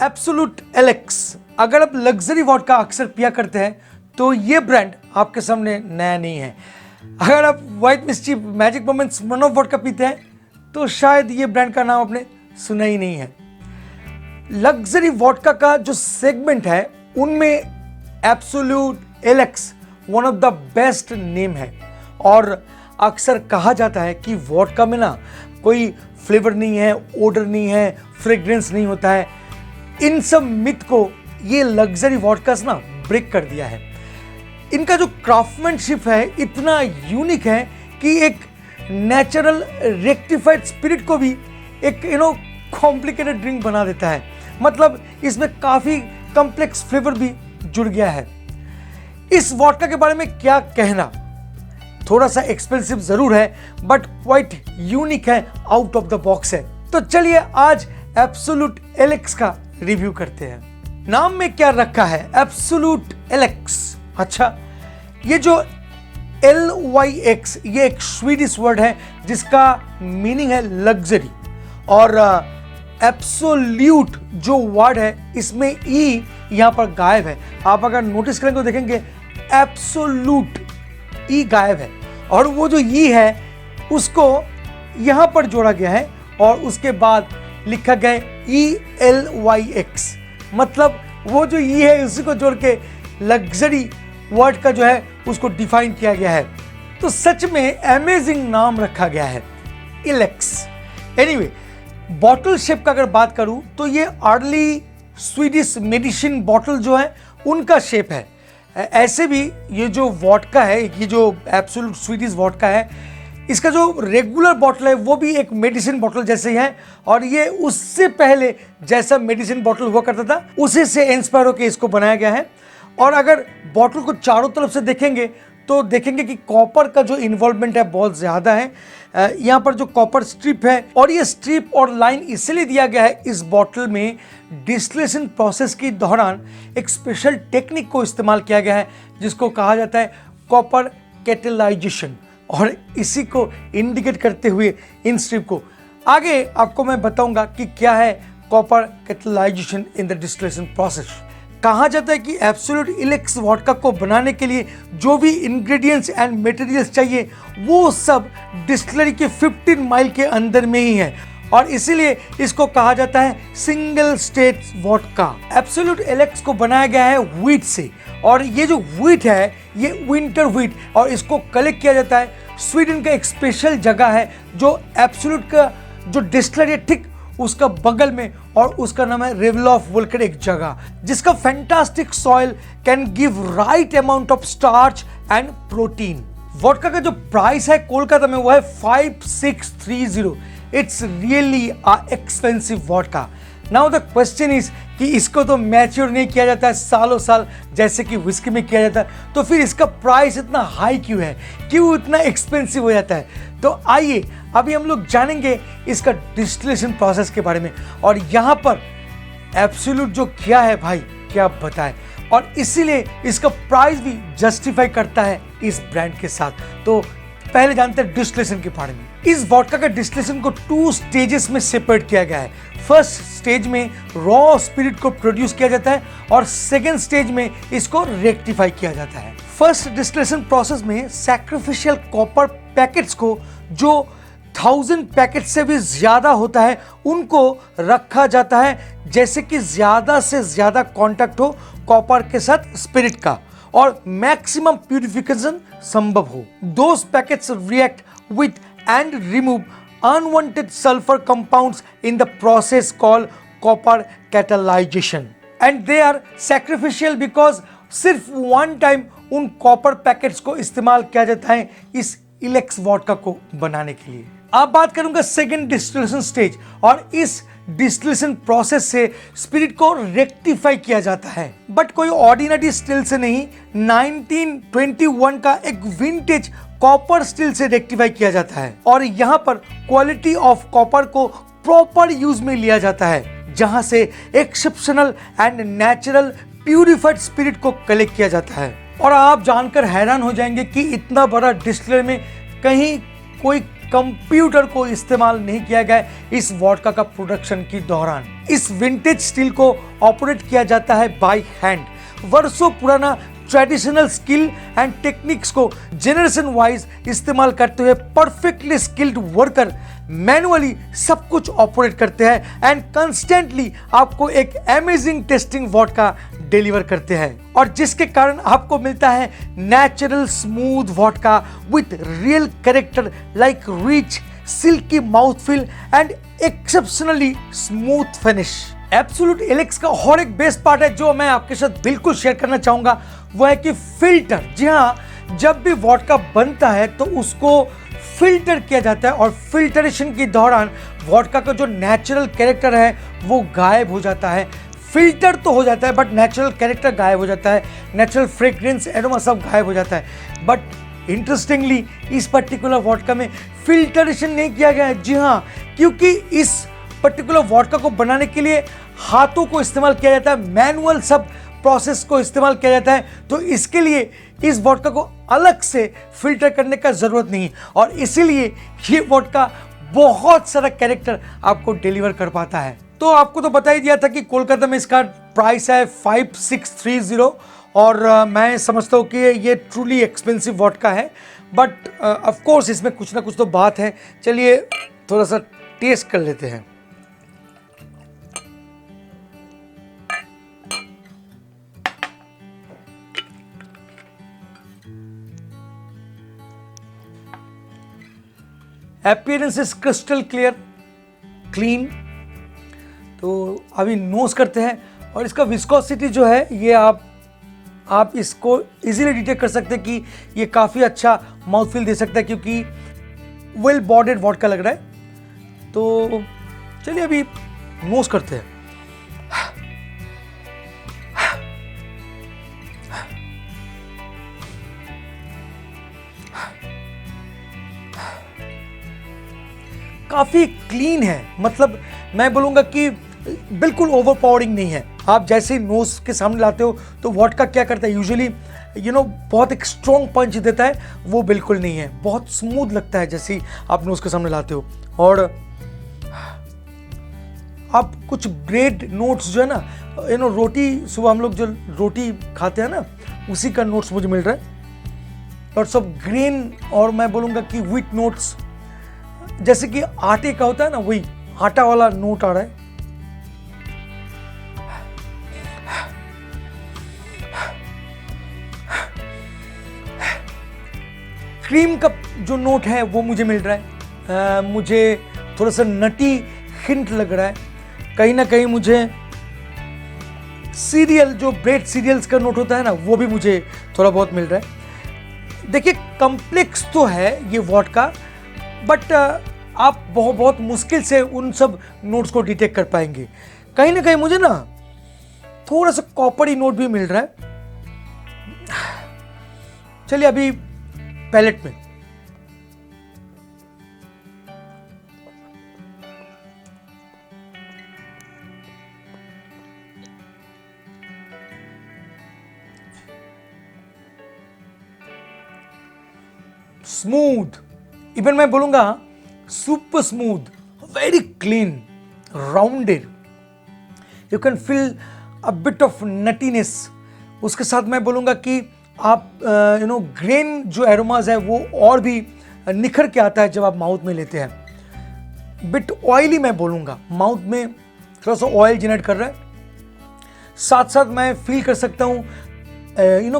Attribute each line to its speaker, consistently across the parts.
Speaker 1: Absolute Alex. अगर आप luxury vodka अक्सर पिया करते हैं तो ये ब्रांड आपके सामने नया नहीं है। अगर आप व्हाइट मिस्टी, मैजिक मोमेंट्स, स्मिर्नॉफ वोडका पीते हैं तो शायद ये ब्रांड का नाम आपने सुना ही नहीं है। लग्जरी वोडका का जो सेगमेंट है उनमें absolute Alex one of the best name है। और अक्सर कहा जाता है कि वोडका में ना कोई फ्लेवर नहीं है, ओडर नहीं है, फ्रेग्रेंस नहीं होता है। इन सब मिथ को ये लग्जरी वोडकास ना ब्रेक कर दिया है। इनका जो क्राफ्टमैनशिप है इतना यूनिक है कि एक नेचुरल रेक्टिफाइड स्पिरिट को भी एक कॉम्प्लिकेटेड ड्रिंक बना देता है। मतलब इसमें काफी कॉम्प्लेक्स फ्लेवर भी जुड़ गया है। इस वोडका के बारे में क्या कहना, थोड़ा सा एक्सपेंसिव जरूर है बट क्वाइट यूनिक है, आउट ऑफ द बॉक्स है। तो चलिए आज एब्सोल्यूट एलेक्स का रिव्यू करते हैं। नाम में क्या रखा है एब्सोल्यूट एलेक्स। अच्छा, ये जो LYX ये एक स्वीडिश वर्ड है जिसका मीनिंग है लग्जरी। और एब्सोल्यूट जो वर्ड है इसमें ई यहां पर गायब है। आप अगर नोटिस करेंगे तो देखेंगे एब्सोल्यूट ई गायब है और वो जो ई है उसको यहां पर जोड़ा गया है और उसके बाद लिखा गया ELYX। मतलब वो जो ई है उसी को जोड़ के लग्जरी वर्ड का जो है उसको डिफाइन किया गया है। तो सच में अमेजिंग नाम रखा गया है इलेक्स। एनीवे, बॉटल शेप का अगर बात करूं तो ये अर्ली स्वीडिश मेडिसिन बॉटल जो है उनका शेप है। ऐसे भी ये जो वोडका है, ये जो एब्सोल्यूट स्वीडिश वोडका है, इसका जो रेगुलर बॉटल है वो भी एक मेडिसिन बॉटल जैसे ही है और ये उससे पहले जैसा मेडिसिन बॉटल हुआ करता था उसी से इंस्पायर होकर इसको बनाया गया है। और अगर बॉटल को चारों तरफ से देखेंगे तो देखेंगे कि कॉपर का जो इन्वॉल्वमेंट है बहुत ज़्यादा है। यहाँ पर जो कॉपर स्ट्रिप है, और ये स्ट्रिप और लाइन इसलिए दिया गया है इस बॉटल में डिस्टिलेशन प्रोसेस के दौरान एक स्पेशल टेक्निक को इस्तेमाल किया गया है जिसको कहा जाता है कॉपर कैटेलाइजेशन। और इसी को इंडिकेट करते हुए इन स्ट्रिप को आगे आपको मैं बताऊंगा कि क्या है copper catalysation in the distillation process. कहा जाता है कि एब्सोल्यूट एलेक्स वोडका को बनाने के लिए जो भी इंग्रेडिएंट्स एंड मटेरियल्स चाहिए वो सब डिस्टिलरी के 15 माइल के अंदर में ही है और इसीलिए इसको कहा जाता है single state vodka. Absolute Alex को बनाया गया है व्हीट से और ये जो व्हीट है ये विंटर व्हीट और इसको कलेक्ट किया जाता है स्वीडन का एक स्पेशल जगह है जो एब्सोल्यूट का जो डिस्टिलरी है ठीक उसका बगल में, और उसका नाम है रेवलॉफ वोल्कर, एक जगह जिसका fantastic soil can give right amount of starch and protein. Vodka का जो प्राइस है कोलकाता में वो है 5630। It's really a expensive vodka. Now the question is कि इसको तो मैच्योर नहीं किया जाता है सालों साल जैसे कि विस्की में किया जाता है, तो फिर इसका प्राइस इतना हाई क्यों है, क्यों इतना एक्सपेंसिव हो जाता है? तो आइए अभी हम लोग जानेंगे इसका डिस्टिलेशन प्रोसेस के बारे में। और यहाँ पर एब्सोल्यूट जो क्या है भाई क्या बताएं, और इसीलिए इसका प्राइस भी जस्टिफाई करता है इस ब्रांड के साथ। तो पहले जानते हैं डिस्टिलेशन के बारे में। इस वोडका का डिस्टिलेशन को 2 स्टेजेस में सेपरेट किया गया है। फर्स्ट स्टेज में रॉ स्पिरिट को प्रोड्यूस किया जाता है और सेकेंड स्टेज में इसको रेक्टिफाई किया जाता है। फर्स्ट डिस्टिलेशन प्रोसेस में सैक्रिफिशियल कॉपर पैकेट्स को जो 1000 पैकेट से भी ज्यादा होता है उनको रखा जाता है, जैसे कि ज्यादा से ज्यादा कांटेक्ट हो कॉपर के साथ स्पिरिट का और मैक्सिमम प्यूरिफिकेशन संभव हो। Those packets react with and remove unwanted sulphur compounds in the process called copper catalysation and they are sacrificial because सिर्फ वन टाइम उन कॉपर पैकेट्स को इस्तेमाल किया जाता है इस इलेक्स वोडका को बनाने के लिए। अब बात करूंगा सेकेंड डिस्टिलेशन स्टेज, और इस डिस्टिलेशन प्रोसेस से स्पिरिट को रेक्टिफाई किया जाता है, बट कोई ऑर्डिनरी स्टील से नहीं, 1921 का एक विंटेज कॉपर स्टील से रेक्टिफाई किया जाता है। और यहाँ पर क्वालिटी ऑफ कॉपर को प्रॉपर यूज में लिया जाता है, जहां से exceptional and natural purified spirit को कलेक्ट किया जाता है। और आप जानकर हैरान हो जाएंगे कि इतना बड़ा डिस्टिलरी में कहीं कोई कंप्यूटर को इस्तेमाल नहीं किया गया है इस वोडका का प्रोडक्शन की दौरान। इस विंटेज स्टील को ऑपरेट किया जाता है बाय हैंड। वर्षों पुराना ट्रेडिशनल स्किल एंड टेक्निक्स को जनरेशन वाइज इस्तेमाल करते हुए परफेक्टली स्किल्ड वर्कर मैनुअली सब कुछ ऑपरेट करते हैं एंड कंस्टेंटली आपको एक अमेजिंग टेस्टिंग वोडका डिलीवर करते हैं, और जिसके कारण आपको मिलता है natural smooth vodka with real character like rich silky mouthfeel and exceptionally smooth finish. Absolut Elyx का और एक बेस्ट पार्ट है जो मैं आपके साथ बिल्कुल शेयर करना चाहूंगा, वो है कि फिल्टर। जी हाँ, जब भी वोडका बनता है तो उसको फिल्टर किया जाता है और फिल्टरेशन के दौरान वोडका का जो नेचुरल कैरेक्टर है वो गायब हो जाता है। फिल्टर तो हो जाता है बट नेचुरल कैरेक्टर गायब हो जाता है, नेचुरल फ्रेग्रेंस एरोमा सब गायब हो जाता है। बट इंटरेस्टिंगली इस पर्टिकुलर वोडका में फिल्टरेशन नहीं किया गया है। जी हाँ, क्योंकि इस पर्टिकुलर वोडका को बनाने के लिए हाथों को इस्तेमाल किया जाता है, मैनुअल सब प्रोसेस को इस्तेमाल किया जाता है, तो इसके लिए इस वोडका को अलग से फिल्टर करने का जरूरत नहीं, और इसीलिए ये वोडका बहुत सारा कैरेक्टर आपको डिलीवर कर पाता है। तो आपको तो बता ही दिया था कि कोलकाता में इसका प्राइस है 5630, और मैं समझता हूँ कि ये ट्रूली एक्सपेंसिव वोडका है, बट ऑफ कोर्स इसमें कुछ ना कुछ तो बात है। चलिए थोड़ा सा टेस्ट कर लेते हैं। Appearance is crystal clear, clean. तो अभी नोज करते हैं, और इसका विस्कोसिटी जो है ये आप इसको इजीली डिटेक्ट कर सकते हैं कि ये काफ़ी अच्छा माउथफील दे सकता है, क्योंकि वेल बॉडीड वोडका लग रहा है। तो चलिए अभी नोज करते हैं। काफ़ी क्लीन है, मतलब मैं बोलूँगा कि बिल्कुल ओवरपावरिंग नहीं है। आप जैसे ही नोज के सामने लाते हो तो वोडका क्या करता है, यूजुअली बहुत एक स्ट्रॉन्ग पंच देता है, वो बिल्कुल नहीं है, बहुत स्मूथ लगता है जैसे ही आप नोज के सामने लाते हो। और आप कुछ ब्रेड नोट्स जो है ना, रोटी, सुबह हम लोग जो रोटी खाते हैं ना, उसी का नोट्स मुझे मिल रहा है। लॉट्स ऑफ ग्रेन, और मैं बोलूँगा कि व्हीट नोट्स, जैसे कि आटे का होता है ना, वही आटा वाला नोट आ रहा है। क्रीम का जो नोट है वो मुझे मिल रहा है। मुझे थोड़ा सा नटी हिंट लग रहा है, कहीं ना कहीं मुझे सीरियल, जो ब्रेड सीरियल्स का नोट होता है ना, वो भी मुझे थोड़ा बहुत मिल रहा है। देखिए कॉम्प्लेक्स तो है ये वोडका, बट आप बहुत मुश्किल से उन सब नोट्स को डिटेक्ट कर पाएंगे। कहीं ना कहीं मुझे ना थोड़ा सा कॉपरी नोट भी मिल रहा है। चलिए अभी पैलेट में स्मूथ, इवन मैं बोलूंगा super smooth, very clean, rounded. You can feel a bit of nuttiness. उसके साथ मैं बोलूंगा कि आप ग्रेन जो एरोमाज है वो और भी निखर के आता है जब आप माउथ में लेते हैं। बिट ऑयली मैं बोलूँगा, माउथ में थोड़ा सा ऑयल जनरेट कर रहा है। साथ साथ मैं फील कर सकता हूँ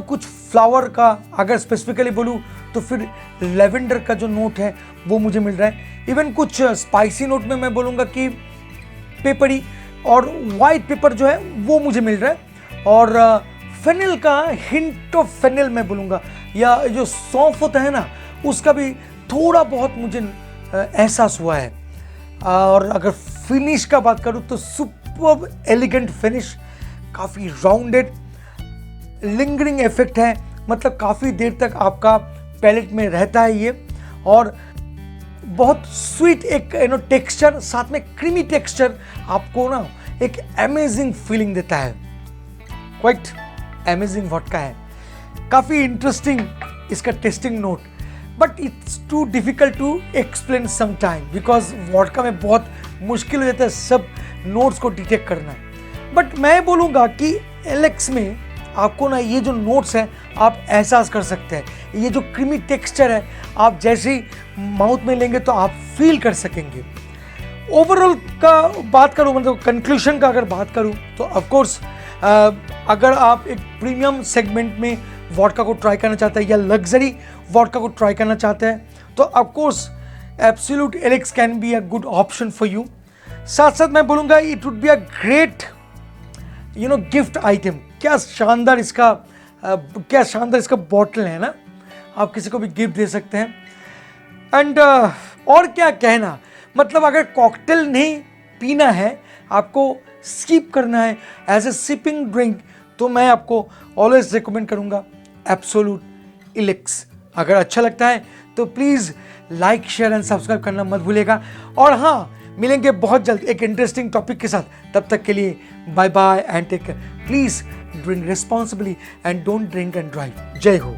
Speaker 1: कुछ फ्लावर का, अगर स्पेसिफिकली बोलूँ तो फिर लेवेंडर का जो नोट है वो मुझे मिल रहा है। इवन कुछ स्पाइसी नोट में मैं बोलूँगा कि पेपरी और वाइट पेपर जो है वो मुझे मिल रहा है, और फेनिल का हिंट ऑफ फेनिल मैं बोलूँगा, या जो सौंफ होता है ना, उसका भी थोड़ा बहुत मुझे एहसास हुआ है। और अगर फिनिश का बात करूँ तो सुपर एलिगेंट फिनिश, काफ़ी राउंडेड, लिंगरिंग इफेक्ट है, मतलब काफ़ी देर तक आपका पैलेट में रहता है ये, और बहुत स्वीट एक टेक्सचर, साथ में क्रीमी टेक्सचर आपको ना एक अमेजिंग फीलिंग देता है। क्वाइट अमेजिंग वोडका है, काफ़ी इंटरेस्टिंग इसका tasting note. But it's too difficult to explain some time because vodka में बहुत मुश्किल हो जाता है सब नोट्स को डिटेक्ट करना। बट मैं बोलूँगा कि एलेक्स में आपको ना ये जो नोट्स हैं आप एहसास कर सकते हैं, ये जो क्रीमी टेक्सचर है आप जैसे ही माउथ में लेंगे तो आप फील कर सकेंगे। ओवरऑल का बात करूँ, मतलब कंक्लूशन का अगर बात करूँ तो ऑफ कोर्स अगर आप एक प्रीमियम सेगमेंट में वॉडका को ट्राई करना चाहते हैं या लग्जरी वॉडका को ट्राई करना चाहते हैं तो of course absolute Alex can be a good option for you. साथ साथ मैं बोलूँगा it would be a great gift item. क्या शानदार इसका बॉटल है ना, आप किसी को भी गिफ्ट दे सकते हैं। एंड और क्या कहना, मतलब अगर कॉकटेल नहीं पीना है, आपको स्किप करना है एज ए सिपिंग ड्रिंक, तो मैं आपको ऑलवेज रिकमेंड करूँगा एब्सोल्यूट एलेक्स। अगर अच्छा लगता है तो please like share and subscribe करना मत भूलिएगा। और हाँ, मिलेंगे बहुत जल्द एक इंटरेस्टिंग टॉपिक के साथ। तब तक के लिए bye bye and take care. Please drink responsibly and don't drink and drive. जय हो।